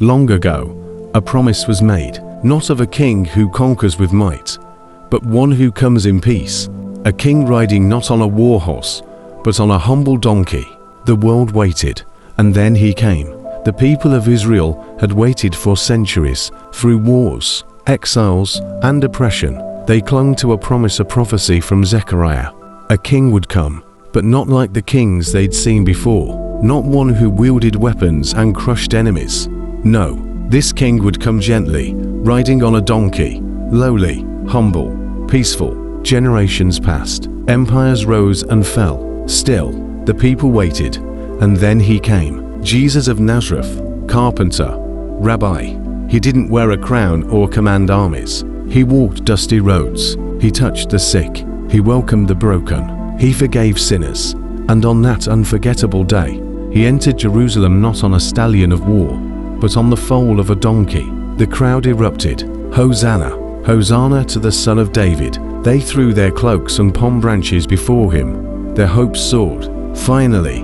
Long ago, a promise was made, not of a king who conquers with might, but one who comes in peace, a king riding not on a war horse, but on a humble donkey. The world waited, and then he came. The people of Israel had waited for centuries, through wars, exiles, and oppression. They clung to a promise, a prophecy from Zechariah. A king would come, but not like the kings they'd seen before, not one who wielded weapons and crushed enemies. No, this king would come gently, riding on a donkey, lowly, humble, peaceful. Generations passed, empires rose and fell. Still, the people waited, and then he came. Jesus of Nazareth, carpenter, rabbi. He didn't wear a crown or command armies. He walked dusty roads. He touched the sick. He welcomed the broken. He forgave sinners. And on that unforgettable day, he entered Jerusalem not on a stallion of war, but on the foal of a donkey. The crowd erupted. Hosanna! Hosanna to the Son of David. They threw their cloaks and palm branches before him. Their hopes soared. Finally,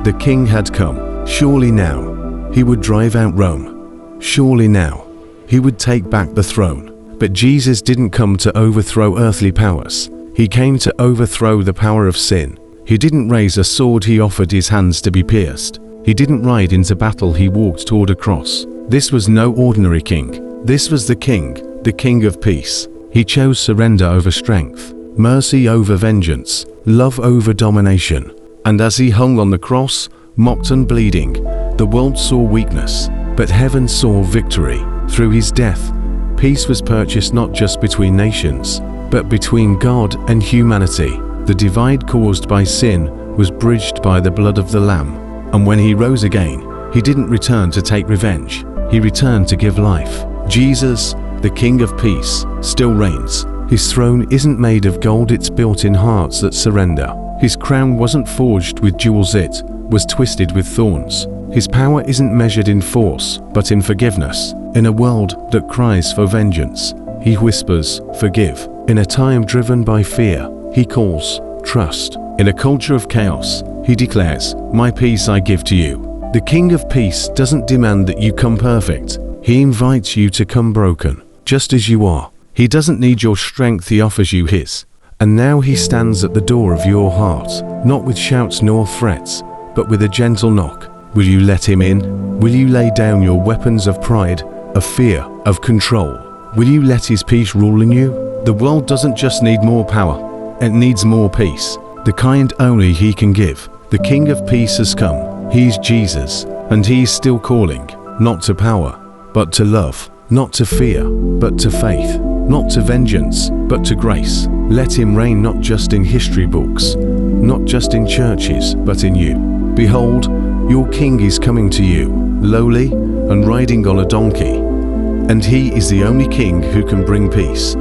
the king had come. Surely now, he would drive out Rome. Surely now, he would take back the throne. But Jesus didn't come to overthrow earthly powers. He came to overthrow the power of sin. He didn't raise a sword, he offered his hands to be pierced. He didn't ride into battle, he walked toward a cross. This was no ordinary king. This was the King of peace. He chose surrender over strength, mercy over vengeance, love over domination. And as he hung on the cross, mocked and bleeding, the world saw weakness, but heaven saw victory. Through his death, peace was purchased not just between nations, but between God and humanity. The divide caused by sin was bridged by the blood of the Lamb. And when he rose again, he didn't return to take revenge. He returned to give life. Jesus, the King of peace, still reigns. His throne isn't made of gold, it's built in hearts that surrender. His crown wasn't forged with jewels, it was twisted with thorns. His power isn't measured in force, but in forgiveness. In a world that cries for vengeance, he whispers, forgive. In a time driven by fear, he calls, trust. In a culture of chaos, he declares, my peace I give to you. The King of peace doesn't demand that you come perfect. He invites you to come broken, just as you are. He doesn't need your strength, he offers you his. And now he stands at the door of your heart, not with shouts nor threats, but with a gentle knock. Will you let him in? Will you lay down your weapons of pride, of fear, of control? Will you let his peace rule in you? The world doesn't just need more power, it needs more peace, the kind only he can give. The King of peace has come. He's Jesus, and he's still calling, not to power, but to love, not to fear, but to faith, not to vengeance, but to grace. Let him reign not just in history books, not just in churches, but in you. Behold, your King is coming to you, lowly and riding on a donkey. And he is the only King who can bring peace.